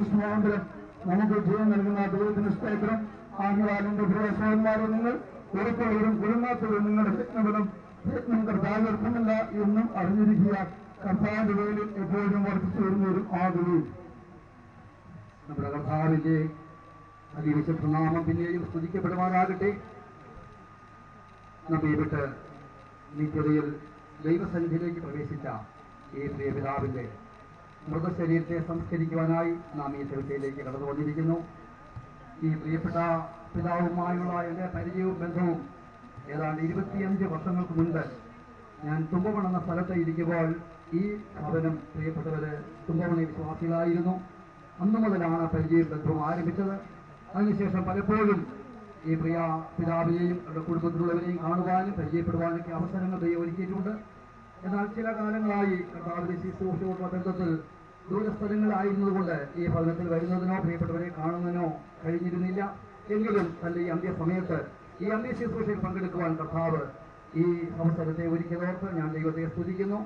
ക്രിസ്തുവാന്തരം നമുക്ക് ജയം നൽകുന്ന ദൈവത്തിന് സ്തോത്രം. ആദ്യകാലന്റെ പ്രിയസഹന്മാരെ നിങ്ങൾ ഉറപ്പുള്ളവരും കുടുംബാത്തവരും നിങ്ങളുടെ പ്രയത്നം കർത്താവർക്കുമില്ല എന്നും അറിഞ്ഞിരിക്കുക. കർത്താവിന്റെ വേലിൽ എപ്പോഴും വർദ്ധിച്ചു വരുന്നവരും ആകുകയും നമ്മുടെ കർത്താവിന്റെ അതിവിശുദ്ധ നാമം പിന്നെയും സ്തുതിക്കപ്പെടുമാറാകട്ടെ. നമ്മെ വിട്ട് നിത്യതയിൽ ദൈവസന്നിധിയിലേക്ക് പ്രവേശിച്ച ഈ പ്രിയ പിതാവിന്റെ മൃതശരീരത്തെ സംസ്കരിക്കുവാനായി നാം ഈ ദിവസയിലേക്ക് കടന്നു വന്നിരിക്കുന്നു. ഈ പ്രിയപ്പെട്ട പിതാവുമായുള്ള എൻ്റെ പരിചയവും ബന്ധവും ഏതാണ്ട് 25 വർഷങ്ങൾക്ക് മുൻപ് ഞാൻ തുമ്പമൺ എന്ന സ്ഥലത്ത് ഇരിക്കുമ്പോൾ ഈ ഭവനം പ്രിയപ്പെട്ടവര് തുമ്പമണി വിശ്വാസികളായിരുന്നു. അന്നു മുതലാണ് പരിചയവും ബന്ധവും ആരംഭിച്ചത്. അതിനുശേഷം പലപ്പോഴും ഈ പ്രിയ പിതാവിനെയും അവരുടെ കുടുംബത്തിലുള്ളവരെയും കാണുവാനും പരിചയപ്പെടുവാനൊക്കെ അവസരങ്ങൾ ദൈവം ഒരുക്കിയിട്ടുണ്ട്. എന്നാൽ ചില കാലങ്ങളായി കർത്താവിന്റെ ശുശ്രൂഷയോടുള്ള ബന്ധത്തിൽ ദൂരസ്ഥലങ്ങളായിരുന്നതുകൊണ്ട് ഈ ഭവനത്തിൽ വരുന്നതിനോ പ്രിയപ്പെട്ടവരെ കാണുന്നതിനോ കഴിഞ്ഞിരുന്നില്ല. എങ്കിലും തന്റെ ഈ അന്ത്യസമയത്ത് ഈ അന്ത്യ ശുശ്രൂഷയിൽ പങ്കെടുക്കുവാൻ കർത്താവ് ഈ അവസരത്തെ ഒരുക്കിയതോർത്ത് ഞാൻ ദൈവത്തെ സ്തുതിക്കുന്നു.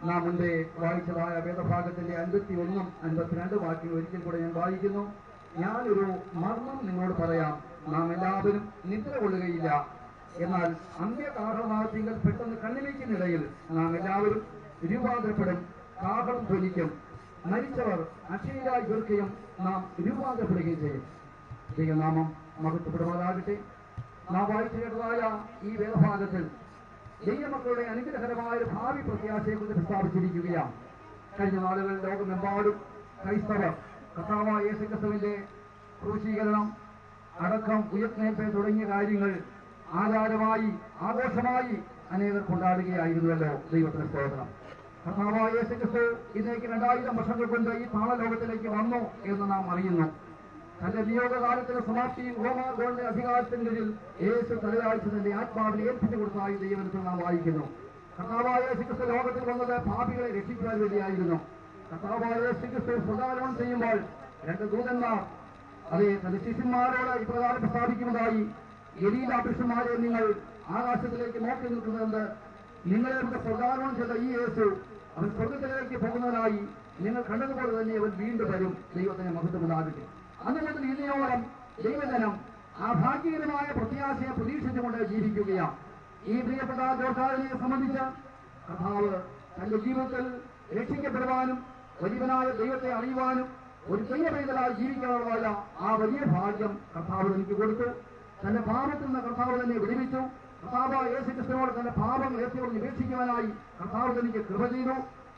നാം മുൻപേ വായിച്ചതായ വേദഭാഗത്തിന്റെ 51, 52 വാക്യങ്ങൾ ഒരിക്കൽ കൂടെ ഞാൻ വായിക്കുന്നു. ഞാനൊരു മർമ്മം നിങ്ങളോട് പറയാം, നാം എല്ലാവരും നിദ്ര കൊള്ളുകയില്ല. എന്നാൽ അന്ത്യകാഹളനാദത്തിൽ പെട്ടെന്ന് കണ്ണിലേക്കിനിടയിൽ നാം എല്ലാവരും രൂപാന്തരപ്പെടും. കാഹളം ധ്വനിക്കും, മരിച്ചവർ അക്ഷയരായി തീർക്കുകയും നാം രൂപാന്തരപ്പെടുകയും ചെയ്യും. ദൈവനാമം മഹത്വപ്പെടുമാറാകട്ടെ. നാം വായിച്ചു കേട്ടതായ ഈ വേദഭാഗത്തിൽ ദൈവമക്കളുടെ അനുഗ്രഹകരമായ ഒരു ഭാവി പ്രത്യാശയെക്കുറിച്ച് പ്രസ്താവിച്ചിരിക്കുകയാണ്. കഴിഞ്ഞ നാളുകളിൽ ലോകമെമ്പാടും ക്രൈസ്തവർ കർത്താവായ യേശുക്രിസ്തുവിന്റെ ക്രൂശീകരണം, അടക്കം, ഉയർത്തേൽപ്പ് തുടങ്ങിയ കാര്യങ്ങൾ ആചാരമായി ആഘോഷമായി അനേകർ കൊണ്ടാടുകയായിരുന്നുവല്ലോ. ദൈവത്തിന് സ്തോത്രം. കർത്താവായ യേശുക്രിസ്തു ഇന്നേക്ക് 2000 വർഷങ്ങൾ കൊണ്ട് ഈ താളലോകത്തിലേക്ക് വന്നു എന്ന് നാം അറിയുന്നു. തന്റെ നിയോഗകാലത്തിന്റെ സമാപ്തിയും റോമാകളുടെ അധികാരത്തിന് കീഴിൽ യേശു തലയാഴ്ച തന്റെ ആത്മാവിനെ ഏൽപ്പിച്ചു കൊടുത്തതായി ദൈവത്തിൽ നാം വായിക്കുന്നു. കർത്താവായ യേശുക്രിസ്തു ലോകത്തിൽ വന്നത് പാപികളെ രക്ഷിക്കുവാൻ വേണ്ടിയായിരുന്നു. കർത്താവായ യേശുക്രിസ്തു പ്രദാനം ചെയ്യുമ്പോൾ 2 ദൂതന്മാർ തന്റെ ശിഷ്യന്മാരോട് ഇപ്രകാരം പ്രസ്താവിക്കുന്നതായി, ഗലീല പുരുഷന്മാരെ, നിങ്ങൾ ആകാശത്തിലേക്ക് നോക്കി നിൽക്കുന്നത് നിങ്ങളെ പ്രദാനം ചെയ്ത ഈ യേശു അവൻ സ്വർഗത്തിലേക്ക് പോകുന്നതിനായി നിങ്ങൾ കണ്ടതുപോലെ തന്നെ അവൻ വീണ്ടും വരും. ദൈവത്തിന് മഹത്വമുണ്ടാകട്ടെ. അതുകൊണ്ട് ഇന്നയോളം ദൈവജനം ആ ഭാഗ്യകരമായ പ്രത്യാശയെ പ്രതീക്ഷിച്ചുകൊണ്ട് ജീവിക്കുകയാണ്. ഈ പ്രിയപ്പെട്ട ജോർജാവിനെ സംബന്ധിച്ച് കർത്താവ് തന്റെ ജീവിതത്തിൽ രക്ഷിക്കപ്പെടുവാനും വലിയവനായ ദൈവത്തെ അറിയുവാനും ഒരു ദൈവപൈതലായി ജീവിക്കാനുള്ള ആ വലിയ ഭാഗ്യം കർത്താവ് എനിക്ക് കൊടുത്തു. തന്റെ പാപത്തിൽ നിന്ന് കർത്താവ് തന്നെ വിടുവിച്ചു. കർത്താവ് യേശുക്രിസ്തുവിനോട് തന്റെ പാപങ്ങൾ ഏറ്റവും ഉപേക്ഷിക്കുവാനായി കർത്താവ് എനിക്ക് കൃപ ചെയ്തു.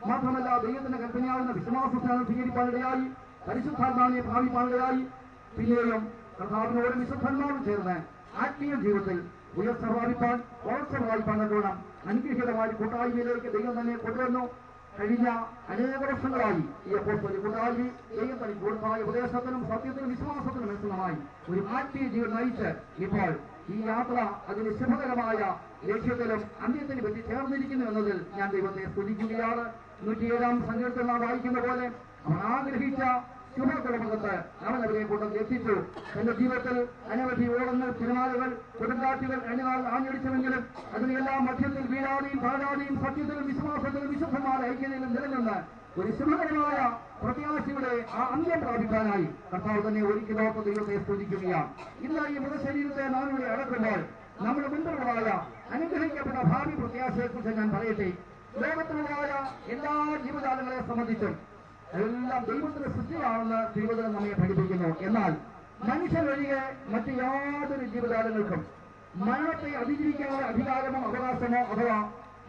മാത്രമല്ല ദൈവത്തിന്റെ കൽപ്പനയാകുന്ന വിശ്വാസസ്ഥാനം സ്വീകരിക്കാനിടയായി, പരിശുദ്ധാത്മാവിനെ പ്രാപിക്കാനിടയായി. പിന്നെയും കർത്താവിനോട് വിശുദ്ധന്മാരും ചേർന്ന് ആത്മീയ ജീവിതത്തിൽ ഉയർച്ച പ്രാപിപ്പാൻ, വളർച്ച പ്രാപിപ്പാനോളം അനുഗ്രഹീതമായ കൂട്ടായ്മയിലേക്ക് ദൈവം തന്നെ കൊണ്ടുവന്നു. കഴിഞ്ഞ അനേക വർഷങ്ങളായി ഈ അപ്പോസ്തല കൂട്ടായ്മ ദൈവം തനിക്ക് കൊടുത്തായ ഉപദേശത്തിനും സത്യത്തിനും വിശ്വാസത്തിനും അനുസൃതമായി ഒരു ആത്മീയ ജീവിതം നയിച്ച് ഇപ്പോൾ ഈ യാത്ര അതിന് ശുഭകരമായ ലക്ഷ്യത്തിലും അന്ത്യത്തിനും പറ്റി ചേർന്നിരിക്കുന്നു എന്നതിൽ ഞാൻ ദൈവത്തെ സ്തുതിക്കുകയാണ്. 107-ാം സങ്കീർത്തനം നാം വായിക്കുന്ന പോലെ അവൻ ആഗ്രഹിച്ച ശുഭകുളമകത്ത് അവൻ അവരെ കൊണ്ടുവന്ന് എത്തിച്ചു. തന്റെ ജീവിതത്തിൽ അനവധി ഓളങ്ങൾ, തിരുനാളുകൾ, കൊടുങ്കാറ്റുകൾ കഴിഞ്ഞനാൾ ആഞ്ഞടിച്ചുവെങ്കിലും അതിനെല്ലാം മധ്യത്തിൽ വീഴാതെയും താഴാതെയും സത്യത്തിലും വിശ്വാസത്തിലും വിശുദ്ധമായ ഐക്യതയിലും നിലനിന്ന് ഒരു ശുഭകരമായ പ്രത്യാശയുടെ ആ അന്ത്യം പ്രാപിക്കാനായി കർത്താവ് തന്നെ ഒരിക്കലോർത്ത് ദൈവത്തെ സ്തുതിക്കുകയാണ്. ഇന്ന് ഈ മൃതശരീരത്തെ നാം ഇവിടെ അടക്കുമ്പോൾ നമ്മുടെ മുൻപിലുള്ളതായ അനുഗ്രഹിക്കപ്പെട്ട ഭാവി പ്രത്യാശയെക്കുറിച്ച് ഞാൻ പറയട്ടെ. ലോകത്തിലുള്ളതായ എല്ലാ ജീവജാലങ്ങളെ സംബന്ധിച്ചും എല്ലാം ദൈവത്തിന്റെ സൃഷ്ടിയാണെന്ന് ദൈവത്തിന് നമ്മെ പഠിപ്പിക്കുന്നു. എന്നാൽ മനുഷ്യരൊഴികെ മറ്റ് യാതൊരു ജീവജാലങ്ങൾക്കും മരണത്തെ അതിജീവിക്കാനുള്ള അധികാരമോ അവകാശമോ അഥവാ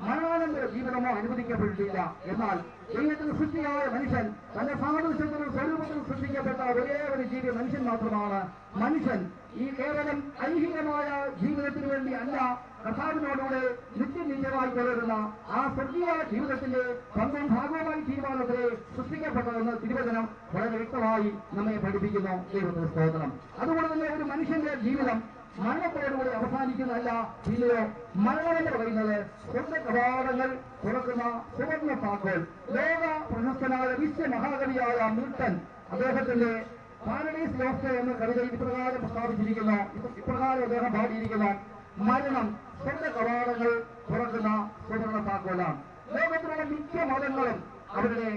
മരണാനന്തര ജീവിതമോ അനുവദിക്കപ്പെട്ടിട്ടില്ല. എന്നാൽ ദൈവത്തിന്റെ സൃഷ്ടിയായ മനുഷ്യൻ തന്റെ സാദൃശ്യത്തിനും സ്വരൂപത്തിനും സൃഷ്ടിക്കപ്പെട്ട ഒരേ ഒരു ജീവി മനുഷ്യൻ മാത്രമാണ്. മനുഷ്യൻ ഈ കേവലം ഐഹികമായ ജീവിതത്തിന് വേണ്ടി അല്ല, കർത്താവിനോടുകൂടെ നിത്യനിത്യമായി തുടരുന്ന ആ സ്വർഗീയ ജീവിതത്തിന്റെ സ്വന്തം ഭാഗവുമായി തീരുമാനത്തിലെ സൃഷ്ടിക്കപ്പെട്ടതെന്ന് തിരുവചനം വളരെ വ്യക്തമായി നമ്മെ പഠിപ്പിക്കുന്നു. ദൈവത്തിന്റെ സ്തോത്രം. അതുകൊണ്ട് തന്നെ ഒരു മനുഷ്യന്റെ ജീവിതം മരണത്തോടുകൂടി അവസാനിക്കുന്നതല്ല. പിന്നെയോ മരണമെന്ന് പറയുന്നത് സ്വന്തം കവാടങ്ങൾ തുറക്കുന്ന സുവർണ്ണ താക്കോൽ. ലോക പ്രശസ്തനായ വിശ്വമഹാകവിയായ മിൽട്ടൺ അദ്ദേഹത്തിന്റെ പാരഡൈസ് ലോസ്റ്റ് എന്ന കവിതയിൽ ഇപ്രകാരം പ്രസ്താവിച്ചിരിക്കുന്നു. ഇപ്രകാരം അദ്ദേഹം പാടിയിരിക്കുന്നു: മരണം സ്വന്തം കവാടങ്ങൾ തുറക്കുന്ന സുവർണ്ണ താക്കോലാണ്. ലോകത്തിലുള്ള മിക്ക മതങ്ങളും അവരുടെ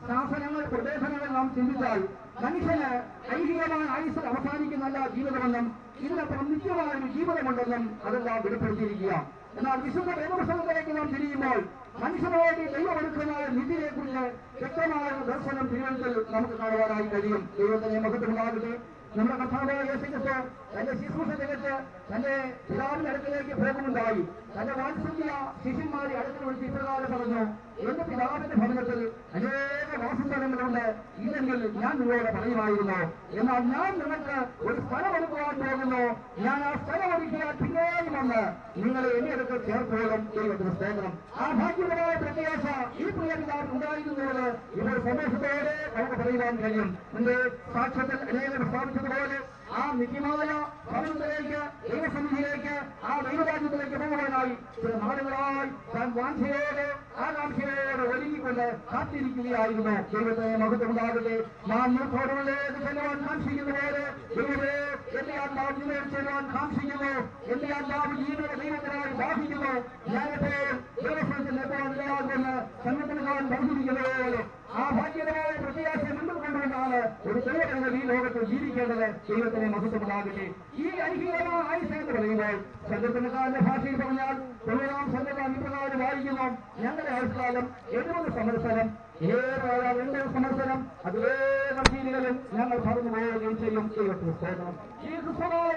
ശാസനങ്ങൾ, പ്രദേശങ്ങൾ നാം ചിന്തിച്ചാൽ മനുഷ്യന് ഐഹികമായ ആയുസ് അവസാനിക്കുന്നല്ല ജീവിതമെന്നും ഇതിനപ്പുറം നിത്യമായ ഒരു ജീവിതമുണ്ടെന്നും അതെല്ലാം വെളിപ്പെടുത്തിയിരിക്കുക. എന്നാൽ വിശുദ്ധ വേദപുസ്തകത്തിലേക്ക് നാം തിരിയുമ്പോൾ മനുഷ്യനോട് ദൈവമൊരുക്കമായ നിധിയെക്കുറിച്ച് വ്യക്തമായ ദർശനം തിരുവനന്തപുരത്തിൽ നമുക്ക് കാണുവാനായി കഴിയും. ദൈവത്തിനെ മഹത്വമുണ്ടാകട്ടെ. നമ്മുടെ കർത്താവായ യേശുക്രിസ്തു തന്റെ ശുശ്രൂഷ തികച്ച് തന്റെ പിതാവിന്റെ അടുക്കലേക്ക് പോകുന്നുണ്ടായി. തന്റെ വാത്സല്യ ശിഷ്യന്മാരെ അടുത്ത് വിളിച്ച് ഇപ്രകാരം പറഞ്ഞു, എന്റെ പിതാവിന്റെ ഭവനത്തിൽ അനേക വാസസ്ഥലങ്ങളുണ്ട്, ഇല്ലെങ്കിൽ ഞാൻ നിങ്ങളോട് പറയുമായിരുന്നു. എന്നാൽ ഞാൻ നിങ്ങൾക്ക് ഒരു സ്ഥലം ഒരുക്കുവാൻ പോകുന്നു. ഞാൻ ആ സ്ഥലം ഒരുക്കിയാൽ പിന്നെയും വന്ന് നിങ്ങളെ എന്റെ അടുത്ത് ചേർത്തോളും. ദൈവത്തിന് സ്തോത്രം. ആ ഭാഗ്യപരമായ പ്രത്യാശ ഈ പ്രിയ പിതാവ് ഉണ്ടായിരുന്നത് ഇപ്പോൾ സന്തോഷത്തോടെ നമുക്ക് പറയുവാൻ കഴിയും. എന്റെ സാക്ഷ്യത്തിൽ അനേകം സ്ഥാപിച്ചതുപോലെ ആ നിത്യമായ ഭവനത്തിലേക്ക്, ദൈവസന്നിധിയിലേക്ക്, ആ ദൈവരാജ്യത്തിലേക്ക് പോകുവാനായി ചില നാടുകളായി താൻ വാഞ്ചയോടെ ആകാംക്ഷയോടെ ഒരുങ്ങിക്കൊണ്ട് കാത്തിരിക്കുകയായിരുന്നു. ദൈവത്തെ മഹത്വമുണ്ടാകട്ടെ. നാം മൂത്തോടുള്ളിലേക്ക് ചെല്ലുവാൻ കാക്ഷിക്കുന്ന പോലെ ദൈവമേ എന്റെ ആത്മാവ് ജീവിതം ചെല്ലുവാൻ കാക്ഷിക്കുന്നു. എന്റെ ആത്മാവ് ജീവിത ദൈവത്തിനായി ദാഹിക്കുന്നു. ഞാനെപ്പോഴും ദൈവസ്ഥലത്തിൽ എപ്പോഴും ഇടയാകുമെന്ന് സംഘടനകാരൻ പറഞ്ഞിരിക്കുന്നത് പോലെ ആ ഭാഗ്യകരമായ പ്രത്യാശയെ മുന്നിൽ കൊണ്ടുകൊണ്ടാണ് ഒരു ദൈവജനങ്ങൾ ഈ ലോകത്ത് ജീവിക്കേണ്ടത്. ദൈവത്തിനെ മഹത്വമുണ്ടാകട്ടെ. ഈ ഐഹികമായ ആയുസ് എന്ന് പറയുമ്പോൾ സംഘടനക്കാരന്റെ ഭാഷയിൽ പറഞ്ഞാൽ 9 സംഘടന ഇപ്രകാരം വായിക്കുന്നു, ഞങ്ങളുടെ ആയുഷ്കാലം 70 സംവത്സരം, 80 സംവത്സരം, അത് വേഗം ജീവിതം ഞങ്ങൾ പറഞ്ഞു പോവുകയും ചെയ്യും. ദൈവത്തിന് സ്തോത്രം. ഈ ക്രിസ്തുവായ